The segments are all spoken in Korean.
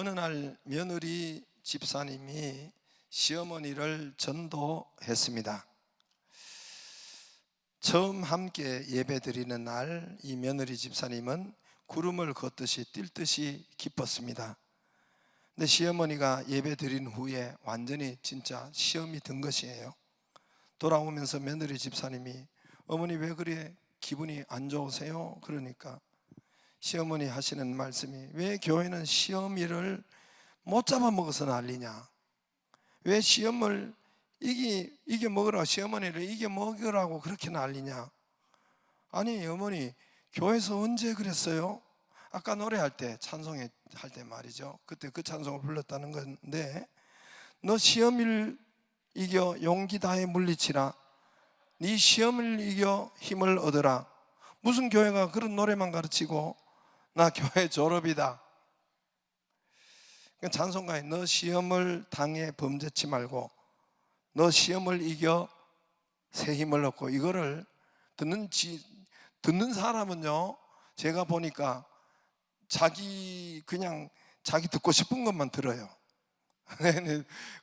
어느 날 며느리 집사님이 시어머니를 전도했습니다. 처음 함께 예배 드리는 날 이 며느리 집사님은 구름을 걷듯이 뛸 듯이 기뻤습니다. 근데 시어머니가 예배 드린 후에 완전히 진짜 시험이 든 것이에요. 돌아오면서 며느리 집사님이 어머니 왜 그래 기분이 안 좋으세요? 그러니까 시어머니 하시는 말씀이 왜 교회는 시험일을 못 잡아먹어서 난리냐? 왜 시험을 이겨 먹으라고 시어머니를 이겨 먹으라고 그렇게 난리냐? 아니 어머니 교회에서 언제 그랬어요? 아까 노래할 때 찬송할 때 말이죠. 그때 그 찬송을 불렀다는 건데 너 시험을 이겨 용기 다해 물리치라. 네 시험을 이겨 힘을 얻으라. 무슨 교회가 그런 노래만 가르치고 나 교회 졸업이다. 그러니까 찬송가에 너 시험을 당해 범죄치 말고 너 시험을 이겨 새 힘을 얻고 이거를 듣는 사람은요 제가 보니까 자기 듣고 싶은 것만 들어요.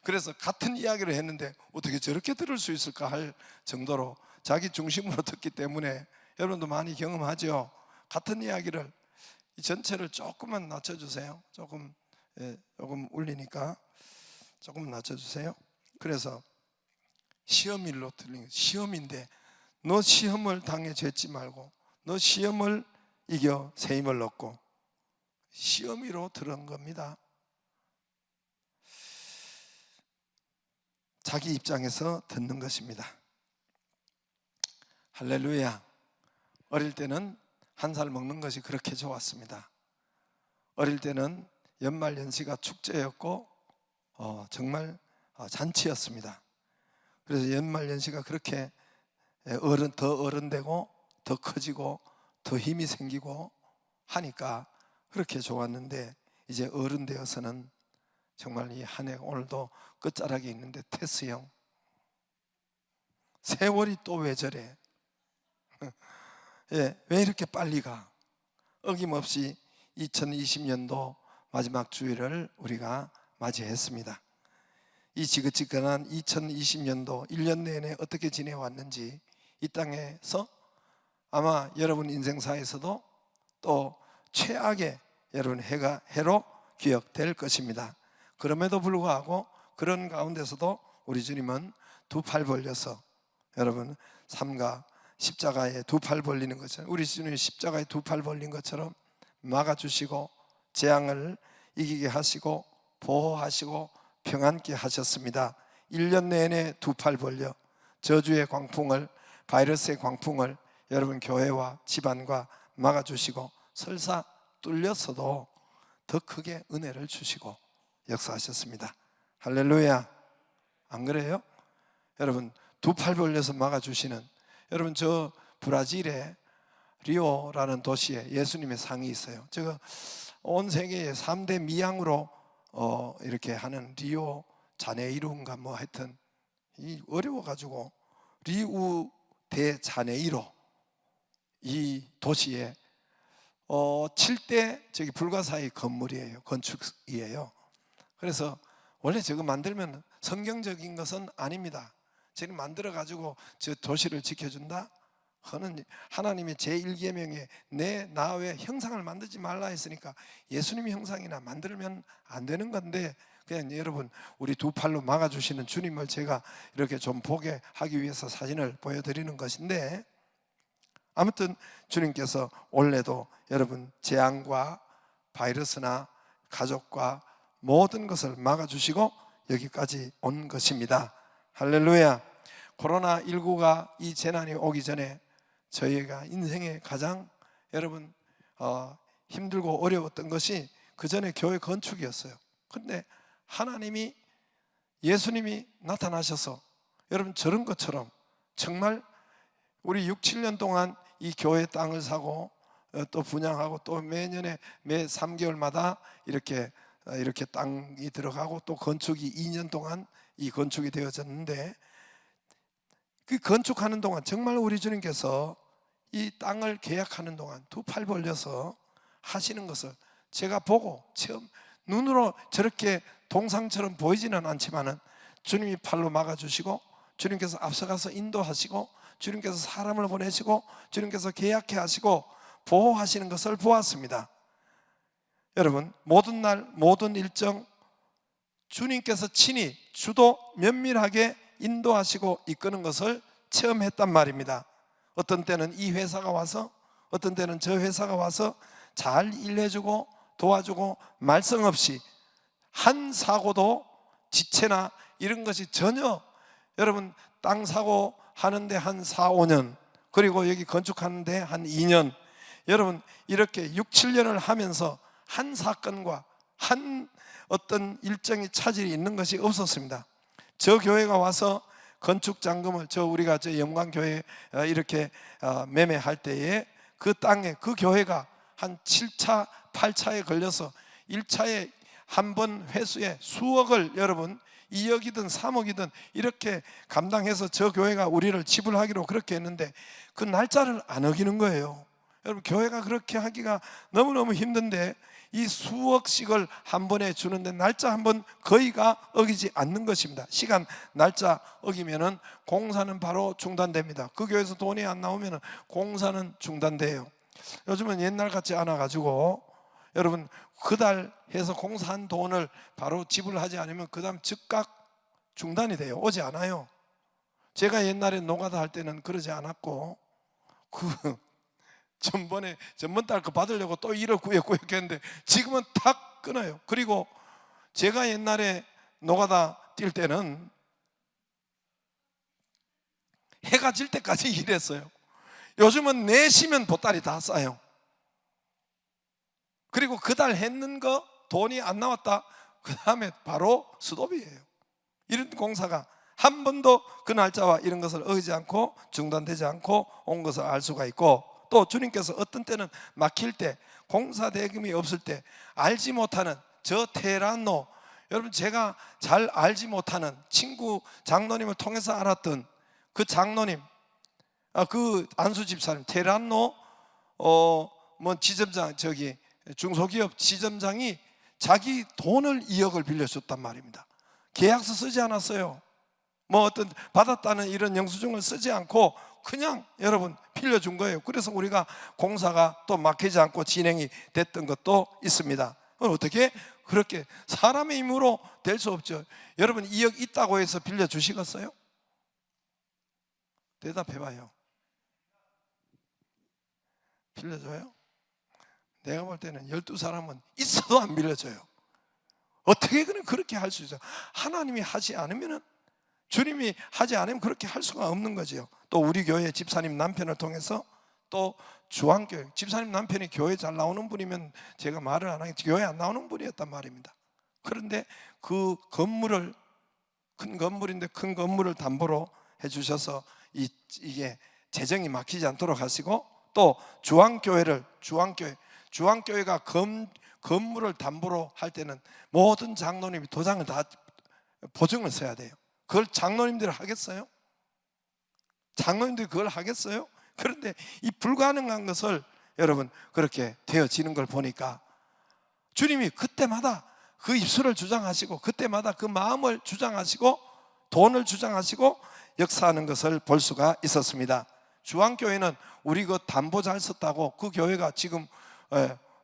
그래서 같은 이야기를 했는데 어떻게 저렇게 들을 수 있을까 할 정도로 자기 중심으로 듣기 때문에 여러분도 많이 경험하죠. 같은 이야기를 이 전체를 조금만 낮춰주세요. 조금 울리니까 조금 낮춰주세요. 그래서 시험일로 들리는 시험인데 너 시험을 당해 죄지 말고 너 시험을 이겨 새 힘을 얻고 시험이로 들은 겁니다. 자기 입장에서 듣는 것입니다. 할렐루야. 어릴 때는 한 살 먹는 것이 그렇게 좋았습니다. 어릴 때는 연말연시가 축제였고 정말 잔치였습니다. 그래서 연말연시가 그렇게 더 어른되고 더 커지고 더 힘이 생기고 하니까 그렇게 좋았는데 이제 어른 되어서는 정말 이 한 해 오늘도 끝자락에 있는데 테스 형 세월이 또 왜 저래? 왜 이렇게 빨리 가? 어김없이 2020년도 마지막 주일을 우리가 맞이했습니다. 이 지긋지긋한 2020년도 1년 내내 어떻게 지내왔는지 이 땅에서 아마 여러분 인생사에서도 또 최악의 여러분 해로 기억될 것입니다. 그럼에도 불구하고 그런 가운데서도 우리 주님은 두 팔 벌려서 여러분 삼가 십자가에 두 팔 벌리는 것처럼 우리 주님이 십자가에 두 팔 벌린 것처럼 막아주시고 재앙을 이기게 하시고 보호하시고 평안케 하셨습니다. 1년 내내 두 팔 벌려 저주의 광풍을 바이러스의 광풍을 여러분 교회와 집안과 막아주시고 설사 뚫렸어도 더 크게 은혜를 주시고 역사하셨습니다. 할렐루야. 안 그래요? 여러분 두 팔 벌려서 막아주시는 여러분 저 브라질의 리오라는 도시에 예수님의 상이 있어요. 제가 온 세계의 3대 미항으로 이렇게 하는 리오 자네이루인가 뭐 하여튼 이 어려워가지고 리우 대 자네이로 이 도시에 7대 저기 불가사의 건물이에요. 건축이에요. 그래서 원래 저거 만들면 성경적인 것은 아닙니다. 저는 만들어가지고 저 도시를 지켜준다? 하는 하나님의 제1계명에 나 외 형상을 만들지 말라 했으니까 예수님의 형상이나 만들면 안 되는 건데 그냥 여러분 우리 두 팔로 막아주시는 주님을 제가 이렇게 좀 보게 하기 위해서 사진을 보여드리는 것인데 아무튼 주님께서 원래도 여러분 재앙과 바이러스나 가족과 모든 것을 막아주시고 여기까지 온 것입니다. 할렐루야. 코로나19가 이 재난이 오기 전에 저희가 인생에 가장 여러분 힘들고 어려웠던 것이 그 전에 교회 건축이었어요. 그런데 하나님이 예수님이 나타나셔서 여러분 저런 것처럼 정말 우리 6, 7년 동안 이 교회 땅을 사고 또 분양하고 또 매년에 매 3개월마다 이렇게 땅이 들어가고 또 건축이 2년 동안 이 건축이 되어졌는데 그 건축하는 동안 정말 우리 주님께서 이 땅을 계약하는 동안 두 팔 벌려서 하시는 것을 제가 보고 처음 눈으로 저렇게 동상처럼 보이지는 않지만은 주님이 팔로 막아주시고, 주님께서 앞서가서 인도하시고, 주님께서 사람을 보내시고, 주님께서 계약해 하시고 보호하시는 것을 보았습니다. 여러분, 모든 날 모든 일정 주님께서 친히 주도 면밀하게 인도하시고 이끄는 것을 체험했단 말입니다. 어떤 때는 이 회사가 와서, 어떤 때는 저 회사가 와서 잘 일해주고 도와주고, 말썽 없이 한 사고도 지체나 이런 것이 전혀, 여러분 땅 사고 하는데 한 4, 5년, 그리고 여기 건축하는데 한 2년, 여러분 이렇게 6, 7년을 하면서 한 사건과 한 어떤 일정이 차질이 있는 것이 없었습니다. 저 교회가 와서 건축 잔금을 우리가 영광교회 이렇게 매매할 때에 그 땅에 그 교회가 한 7차, 8차에 걸려서 1차에 한 번 회수에 수억을, 여러분 2억이든 3억이든 이렇게 감당해서 저 교회가 우리를 지불하기로 그렇게 했는데 그 날짜를 안 어기는 거예요. 여러분, 교회가 그렇게 하기가 너무너무 힘든데 이 수억씩을 한 번에 주는데 날짜 한 번 거의가 어기지 않는 것입니다. 시간, 날짜 어기면은 공사는 바로 중단됩니다. 그 교회에서 돈이 안 나오면은 공사는 중단돼요. 요즘은 옛날 같지 않아 가지고, 여러분 그달 해서 공사한 돈을 바로 지불하지 않으면 그 다음 즉각 중단이 돼요. 오지 않아요. 제가 옛날에 노가다 할 때는 그러지 않았고, 전번 달 거 받으려고 또 1억 구역구역했는데 지금은 탁 끊어요. 그리고 제가 옛날에 노가다 뛸 때는 해가 질 때까지 일했어요. 요즘은 내쉬면 보따리 다 싸요. 그리고 그 달 했는 거 돈이 안 나왔다, 그 다음에 바로 스톱이에요. 이런 공사가 한 번도 그 날짜와 이런 것을 어기지 않고 중단되지 않고 온 것을 알 수가 있고, 또 주님께서 어떤 때는 막힐 때, 공사 대금이 없을 때 알지 못하는 저 테란노, 여러분 제가 잘 알지 못하는 친구 장로님을 통해서 알았던 그 장로님, 그 안수 집사님, 테란노 지점장, 중소기업 지점장이 자기 돈을 2억을 빌려줬단 말입니다. 계약서 쓰지 않았어요. 어떤 받았다는 이런 영수증을 쓰지 않고 그냥 여러분 빌려준 거예요. 그래서 우리가 공사가 또 막히지 않고 진행이 됐던 것도 있습니다. 어떻게 그렇게 사람의 힘으로 될 수 없죠. 여러분 2억 있다고 해서 빌려주시겠어요? 대답해봐요. 빌려줘요? 내가 볼 때는 12사람은 있어도 안 빌려줘요. 어떻게 그렇게 할 수 있어요? 하나님이 하지 않으면은, 주님이 하지 않으면 그렇게 할 수가 없는 거죠. 또 우리 교회 집사님 남편을 통해서 또 주한교회 집사님 남편이 교회 잘 나오는 분이면 제가 말을 안 하겠지, 교회 안 나오는 분이었단 말입니다. 그런데 그 건물을, 큰 건물인데 큰 건물을 담보로 해주셔서 이게 재정이 막히지 않도록 하시고, 또 주한교회가 건물을 담보로 할 때는 모든 장로님이 도장을 다 보증을 써야 돼요. 그걸 장로님들이 하겠어요? 장로님들이 그걸 하겠어요? 그런데 이 불가능한 것을 여러분 그렇게 되어지는 걸 보니까 주님이 그때마다 그 입술을 주장하시고, 그때마다 그 마음을 주장하시고, 돈을 주장하시고 역사하는 것을 볼 수가 있었습니다. 주한교회는 우리 그 담보 잘 썼다고, 그 교회가 지금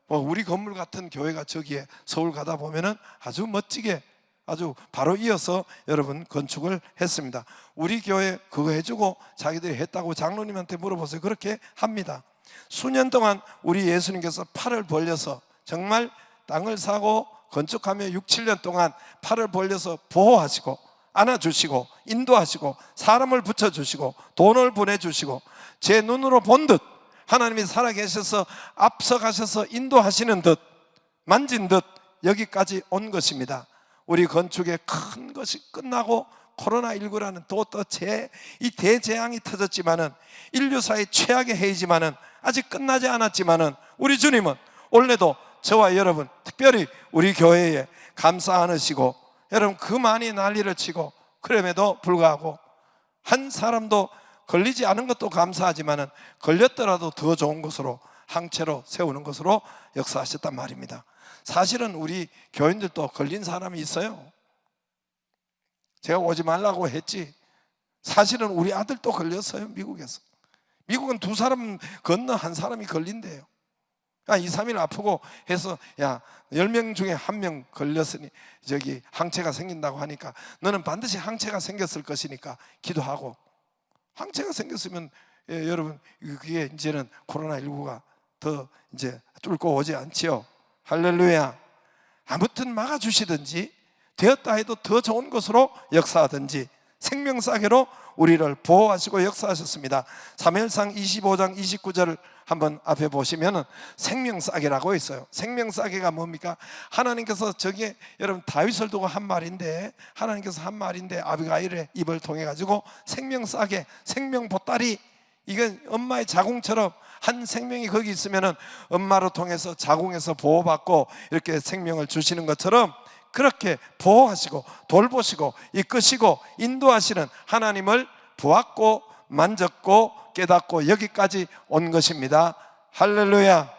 우리 건물 같은 교회가 저기에 서울 가다 보면은 아주 멋지게 아주 바로 이어서 여러분 건축을 했습니다. 우리 교회 그거 해주고 자기들이 했다고 장로님한테 물어보세요. 그렇게 합니다. 수년 동안 우리 예수님께서 팔을 벌려서 정말 땅을 사고 건축하며 6, 7년 동안 팔을 벌려서 보호하시고 안아주시고 인도하시고 사람을 붙여주시고 돈을 보내주시고, 제 눈으로 본 듯 하나님이 살아계셔서 앞서가셔서 인도하시는 듯 만진 듯 여기까지 온 것입니다. 우리 건축의 큰 것이 끝나고 코로나19라는 또 이 대재앙이 터졌지만은, 인류사의 최악의 해이지만은 아직 끝나지 않았지만은, 우리 주님은 올해도 저와 여러분, 특별히 우리 교회에 감사 안으시고, 여러분 그 많이 난리를 치고 그럼에도 불구하고 한 사람도 걸리지 않은 것도 감사하지만은 걸렸더라도 더 좋은 것으로 항체로 세우는 것으로 역사하셨단 말입니다. 사실은 우리 교인들도 걸린 사람이 있어요. 제가 오지 말라고 했지, 사실은 우리 아들도 걸렸어요. 미국에서. 미국은 2사람 건너 1사람이 걸린대요. 2, 3일 아프고 해서, 야, 10명 중에 1명 걸렸으니 저기 항체가 생긴다고 하니까 너는 반드시 항체가 생겼을 것이니까 기도하고, 항체가 생겼으면 여러분 그게 이제는 코로나19가 더 이제 뚫고 오지 않지요. 할렐루야. 아무튼 막아주시든지 되었다 해도 더 좋은 것으로 역사하든지 생명싸개로 우리를 보호하시고 역사하셨습니다. 사무엘상 25장 29절을 한번 앞에 보시면 생명싸개라고 있어요. 생명싸개가 뭡니까? 하나님께서 저게 여러분 다윗을 두고 한 말인데, 하나님께서 한 말인데 아비가일의 입을 통해 가지고 생명싸개, 생명보따리, 이건 엄마의 자궁처럼 한 생명이 거기 있으면 엄마로 통해서 자궁에서 보호받고 이렇게 생명을 주시는 것처럼 그렇게 보호하시고 돌보시고 이끄시고 인도하시는 하나님을 보았고 만졌고 깨닫고 여기까지 온 것입니다. 할렐루야.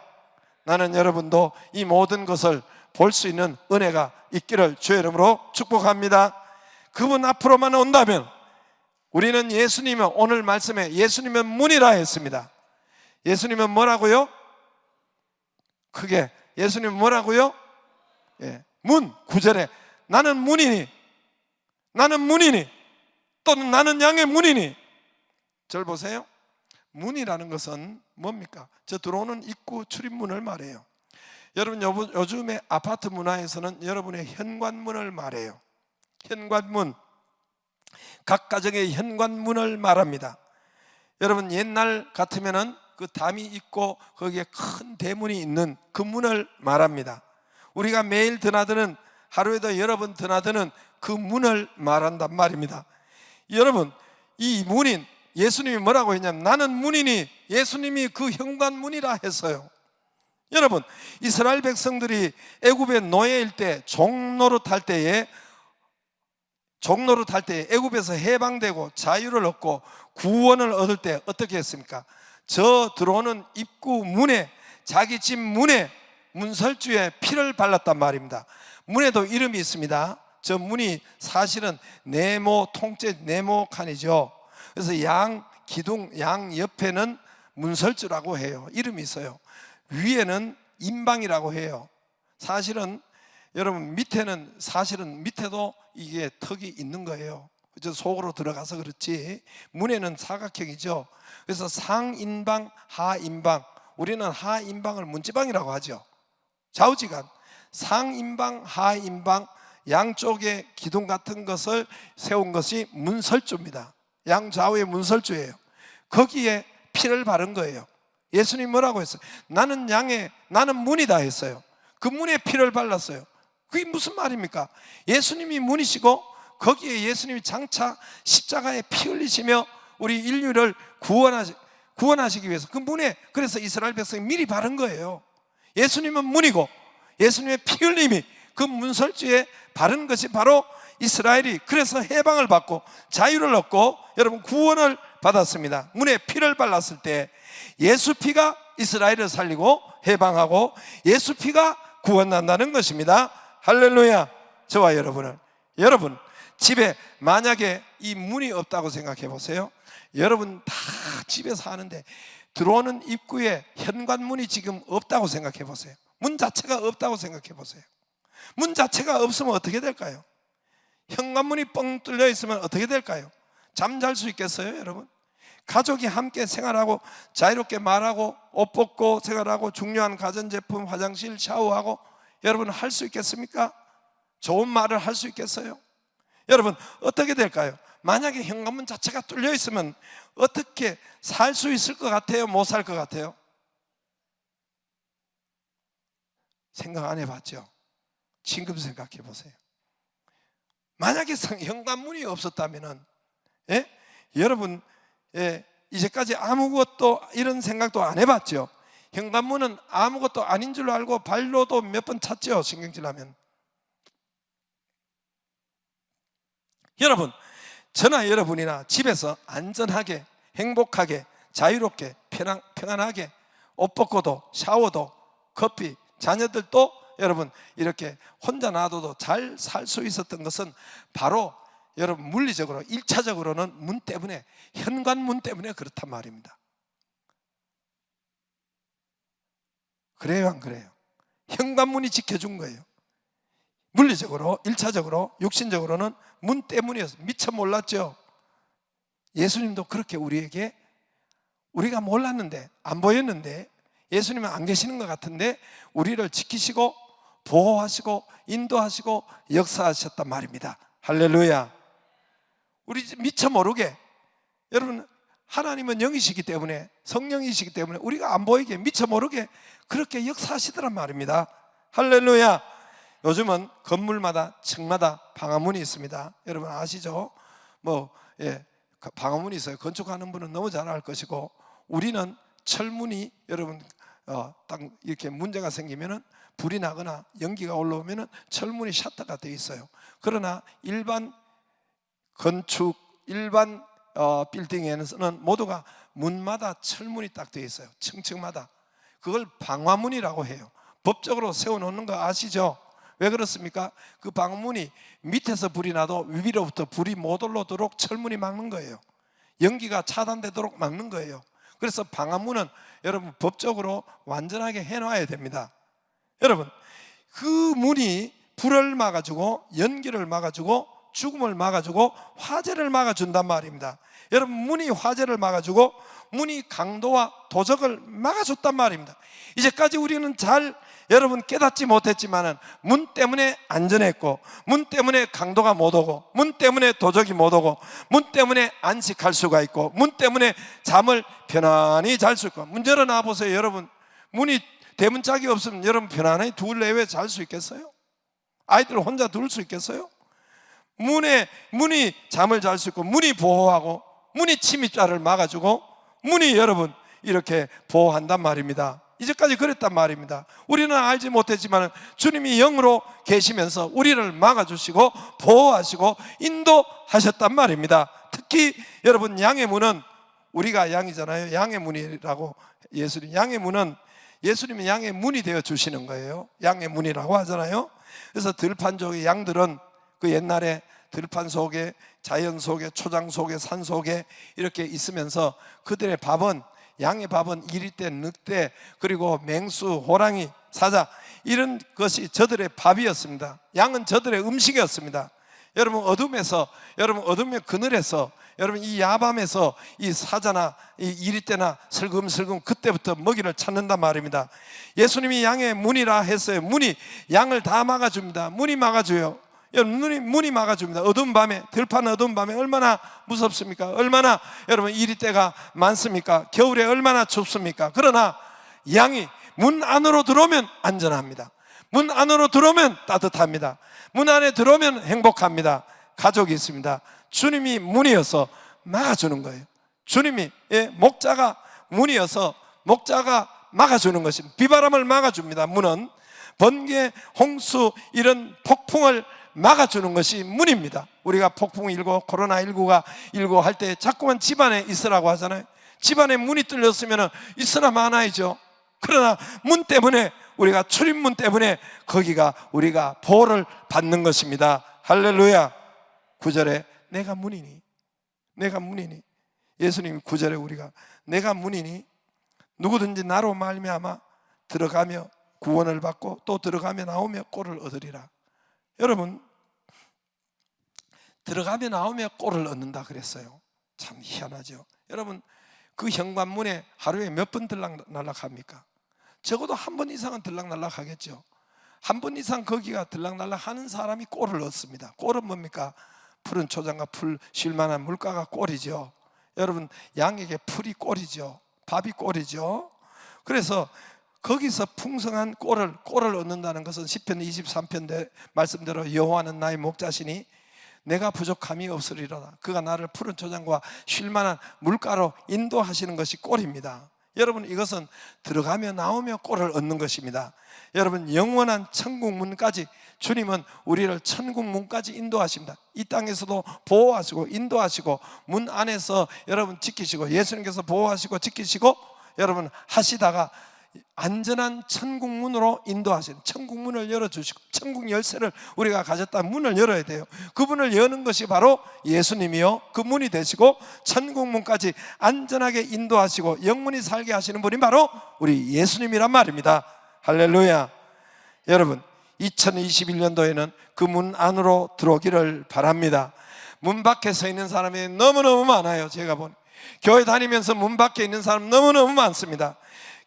나는 여러분도 이 모든 것을 볼 수 있는 은혜가 있기를 주의 이름으로 축복합니다. 그분 앞으로만 온다면, 우리는 예수님은, 오늘 말씀에 예수님은 문이라 했습니다. 예수님은 뭐라고요? 크게, 예수님은 뭐라고요? 문, 9절에 나는 문이니, 나는 문이니, 또는 나는 양의 문이니. 절 보세요. 문이라는 것은 뭡니까? 저 들어오는 입구 출입문을 말해요. 여러분 요즘에 아파트 문화에서는 여러분의 현관문을 말해요. 현관문, 각 가정의 현관문을 말합니다. 여러분 옛날 같으면은 그 담이 있고 거기에 큰 대문이 있는 그 문을 말합니다. 우리가 매일 드나드는, 하루에도 여러 번 드나드는 그 문을 말한단 말입니다. 여러분 이 문인 예수님이 뭐라고 했냐면 나는 문이니, 예수님이 그 현관문이라 했어요. 여러분 이스라엘 백성들이 애굽의 노예일 때 종노릇 할 때에 애굽에서 해방되고 자유를 얻고 구원을 얻을 때 어떻게 했습니까? 저 들어오는 입구 문에, 자기 집 문에 문설주에 피를 발랐단 말입니다. 문에도 이름이 있습니다. 저 문이 사실은 네모, 통째 네모 칸이죠. 그래서 양 기둥, 양 옆에는 문설주라고 해요. 이름이 있어요. 위에는 인방이라고 해요. 사실은 여러분 밑에는, 사실은 밑에도 이게 턱이 있는 거예요. 저 속으로 들어가서 그렇지 문에는 사각형이죠. 그래서 상인방, 하인방, 우리는 하인방을 문지방이라고 하죠. 좌우지간 상인방, 하인방 양쪽에 기둥 같은 것을 세운 것이 문설주입니다. 양좌우의 문설주예요. 거기에 피를 바른 거예요. 예수님 뭐라고 했어요? 나는 문이다 했어요. 그 문에 피를 발랐어요. 그게 무슨 말입니까? 예수님이 문이시고 거기에 예수님이 장차 십자가에 피 흘리시며 우리 인류를 구원하시기 위해서 그 문에, 그래서 이스라엘 백성이 미리 바른 거예요. 예수님은 문이고 예수님의 피 흘림이 그 문설주에 바른 것이 바로 이스라엘이 그래서 해방을 받고 자유를 얻고 여러분 구원을 받았습니다. 문에 피를 발랐을 때 예수 피가 이스라엘을 살리고 해방하고 예수 피가 구원한다는 것입니다. 할렐루야. 저와 여러분 집에 만약에 이 문이 없다고 생각해 보세요. 여러분 다 집에 사는데 들어오는 입구에 현관문이 지금 없다고 생각해 보세요. 문 자체가 없다고 생각해 보세요. 문 자체가 없으면 어떻게 될까요? 현관문이 뻥 뚫려 있으면 어떻게 될까요? 잠잘 수 있겠어요, 여러분? 가족이 함께 생활하고 자유롭게 말하고 옷 벗고 생활하고 중요한 가전제품, 화장실, 샤워하고 여러분 할 수 있겠습니까? 좋은 말을 할 수 있겠어요? 여러분 어떻게 될까요? 만약에 현관문 자체가 뚫려 있으면 어떻게 살 수 있을 것 같아요? 못 살 것 같아요? 생각 안 해봤죠? 지금 생각해 보세요. 만약에 현관문이 없었다면은, 여러분, 이제까지 아무것도 이런 생각도 안 해봤죠? 현관문은 아무것도 아닌 줄 알고 발로도 몇 번 찼죠? 신경질하면. 여러분, 저나 여러분이나 집에서 안전하게, 행복하게, 자유롭게, 평안하게 옷 벗고도 샤워도 커피, 자녀들도 여러분 이렇게 혼자 놔둬도 잘 살 수 있었던 것은 바로 여러분 물리적으로 1차적으로는 문 때문에, 현관문 때문에 그렇단 말입니다. 그래요, 안 그래요? 현관문이 지켜준 거예요. 물리적으로 1차적으로, 육신적으로는 문 때문이었어요. 미처 몰랐죠. 예수님도 그렇게 우리에게, 우리가 몰랐는데, 안 보였는데, 예수님은 안 계시는 것 같은데 우리를 지키시고 보호하시고 인도하시고 역사하셨단 말입니다. 할렐루야. 우리 미처 모르게, 여러분 하나님은 영이시기 때문에, 성령이시기 때문에 우리가 안 보이게 미처 모르게 그렇게 역사하시더란 말입니다. 할렐루야. 요즘은 건물마다 층마다 방화문이 있습니다. 여러분 아시죠? 방화문이 있어요. 건축하는 분은 너무 잘 알 것이고, 우리는 철문이 여러분 딱 이렇게 문제가 생기면은, 불이 나거나 연기가 올라오면은 철문이 셔터가 되어 있어요. 그러나 일반 건축, 일반 빌딩에는 모두가 문마다 철문이 딱 되어 있어요. 층층마다. 그걸 방화문이라고 해요. 법적으로 세워놓는 거 아시죠? 왜 그렇습니까? 그 방문이 밑에서 불이 나도 위로부터 불이 못 올라오도록 철문이 막는 거예요. 연기가 차단되도록 막는 거예요. 그래서 방화문은 여러분 법적으로 완전하게 해놔야 됩니다. 여러분 그 문이 불을 막아주고 연기를 막아주고 죽음을 막아주고 화재를 막아준단 말입니다. 여러분 문이 화재를 막아주고 문이 강도와 도적을 막아줬단 말입니다. 이제까지 우리는 잘 여러분 깨닫지 못했지만은 문 때문에 안전했고, 문 때문에 강도가 못 오고, 문 때문에 도적이 못 오고, 문 때문에 안식할 수가 있고, 문 때문에 잠을 편안히 잘 수 있고. 문 열어놔 보세요. 여러분 문이 대문짝이 없으면 여러분 편안히 둘 내외 잘 수 있겠어요? 아이들 혼자 둘 수 있겠어요? 문이 잠을 잘 수 있고, 문이 보호하고, 문이 침입자를 막아주고, 문이 여러분 이렇게 보호한단 말입니다. 이제까지 그랬단 말입니다. 우리는 알지 못했지만 주님이 영으로 계시면서 우리를 막아주시고 보호하시고 인도하셨단 말입니다. 특히 여러분 양의 문은, 우리가 양이잖아요. 양의 문이라고, 예수님 양의 문은, 예수님이 양의 문이 되어 주시는 거예요. 양의 문이라고 하잖아요. 그래서 들판족의 양들은 그 옛날에 들판 속에, 자연 속에, 초장 속에, 산 속에 이렇게 있으면서 그들의 밥은, 양의 밥은 이리떼, 늑대, 그리고 맹수, 호랑이, 사자, 이런 것이 저들의 밥이었습니다. 양은 저들의 음식이었습니다. 여러분 어둠에서, 여러분 어둠의 그늘에서, 여러분 이 야밤에서 이 사자나 이 이리떼나 슬금슬금 그때부터 먹이를 찾는단 말입니다. 예수님이 양의 문이라 했어요. 문이 양을 다 막아줍니다. 문이 막아줘요. 여러분 문이 막아줍니다. 어두운 밤에, 들판 어두운 밤에 얼마나 무섭습니까? 얼마나 여러분 이리떼가 많습니까? 겨울에 얼마나 춥습니까? 그러나 양이 문 안으로 들어오면 안전합니다. 문 안으로 들어오면 따뜻합니다. 문 안에 들어오면 행복합니다. 가족이 있습니다. 주님이 문이어서 막아주는 거예요. 주님이 목자가 문이어서 목자가 막아주는 것입니다. 비바람을 막아줍니다. 문은 번개, 홍수, 이런 폭풍을 막아주는 것이 문입니다. 우리가 폭풍19, 코로나19가 할 때 자꾸만 집안에 있으라고 하잖아요. 집안에 문이 뚫렸으면 있으나 마나이죠. 그러나 문 때문에, 우리가 출입문 때문에 거기가 우리가 보호를 받는 것입니다. 할렐루야. 9절에 내가 문이니, 내가 문이니, 예수님이 9절에 우리가 내가 문이니 누구든지 나로 말미암아 들어가며 구원을 받고 또 들어가며 나오며 꼴을 얻으리라. 여러분 들어가며 나오며 꼴을 얻는다 그랬어요. 참 희한하죠. 여러분 그 현관문에 하루에 몇 번 들락날락합니까? 적어도 한 번 이상은 들락날락 하겠죠. 한 번 이상 거기가 들락날락 하는 사람이 꼴을 얻습니다. 꼴은 뭡니까? 푸른 초장과 풀 쉴만한 물가가 꼴이죠. 여러분 양에게 풀이 꼴이죠. 밥이 꼴이죠. 그래서 거기서 풍성한 꼴을 얻는다는 것은 시편 23편 말씀대로 여호와는 나의 목자시니 내가 부족함이 없으리로다. 그가 나를 푸른 초장과 쉴만한 물가로 인도하시는 것이 꼴입니다. 여러분 이것은 들어가며 나오며 꼴을 얻는 것입니다. 여러분 영원한 천국문까지 주님은 우리를 천국문까지 인도하십니다. 이 땅에서도 보호하시고 인도하시고 문 안에서 여러분 지키시고, 예수님께서 보호하시고 지키시고 여러분 하시다가 안전한 천국 문으로 인도하시는, 천국 문을 열어주시고 천국 열쇠를 우리가 가졌다 문을 열어야 돼요. 그 문을 여는 것이 바로 예수님이요, 그 문이 되시고 천국 문까지 안전하게 인도하시고 영원히 살게 하시는 분이 바로 우리 예수님이란 말입니다. 할렐루야. 여러분 2021년도에는 그 문 안으로 들어오기를 바랍니다. 문 밖에 서 있는 사람이 너무너무 많아요. 제가 보니 교회 다니면서 문 밖에 있는 사람 너무너무 많습니다.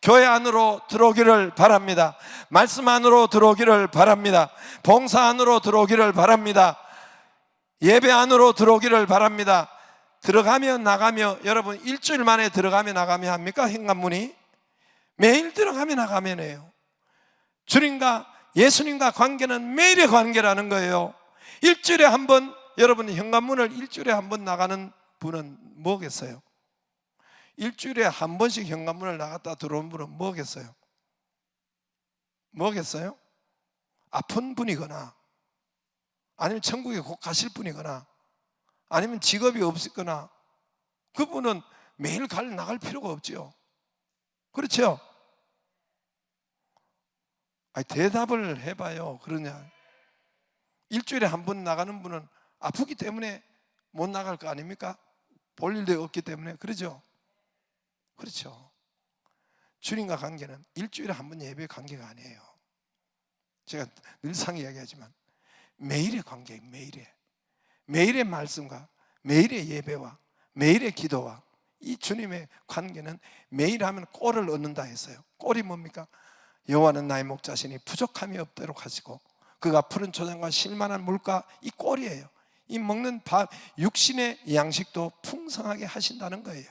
교회 안으로 들어오기를 바랍니다. 말씀 안으로 들어오기를 바랍니다. 봉사 안으로 들어오기를 바랍니다. 예배 안으로 들어오기를 바랍니다. 들어가며 나가며, 여러분 일주일 만에 들어가며 나가며 합니까? 현관문이 매일 들어가며 나가면 해요. 주님과 예수님과 관계는 매일의 관계라는 거예요. 일주일에 한 번, 여러분 현관문을 일주일에 한 번 나가는 분은 뭐겠어요? 일주일에 한 번씩 현관문을 나갔다 들어온 분은 뭐겠어요? 뭐겠어요? 아픈 분이거나, 아니면 천국에 곧 가실 분이거나, 아니면 직업이 없거나, 그분은 매일 나갈 필요가 없죠. 그렇죠? 아니, 대답을 해봐요. 그러냐? 일주일에 한 번 나가는 분은 아프기 때문에 못 나갈 거 아닙니까? 볼 일도 없기 때문에. 그러죠? 그렇죠. 주님과 관계는 일주일에 한 번 예배의 관계가 아니에요. 제가 늘상 이야기하지만 매일의 관계예요. 매일의 말씀과 매일의 예배와 매일의 기도와 이 주님의 관계는 매일 하면 꼴을 얻는다 했어요. 꼴이 뭡니까? 여호와는 나의 목자시니 부족함이 없도록 하시고 그가 푸른 초장과 실만한 물가, 이 꼴이에요. 이 먹는 밥, 육신의 양식도 풍성하게 하신다는 거예요.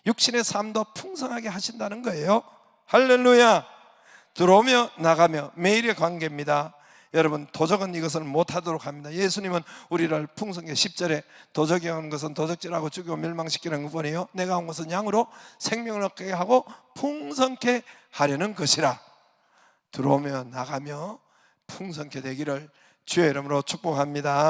육신의 삶도 풍성하게 하신다는 거예요. 할렐루야. 들어오며 나가며 매일의 관계입니다. 여러분 도적은 이것을 못하도록 합니다. 예수님은 우리를 풍성하게 10절에 도적이 온 것은 도적질하고 죽이고 멸망시키는 것뿐이요 내가 온 것은 양으로 생명을 얻게 하고 풍성케 하려는 것이라. 들어오며 나가며 풍성케 되기를 주의 이름으로 축복합니다.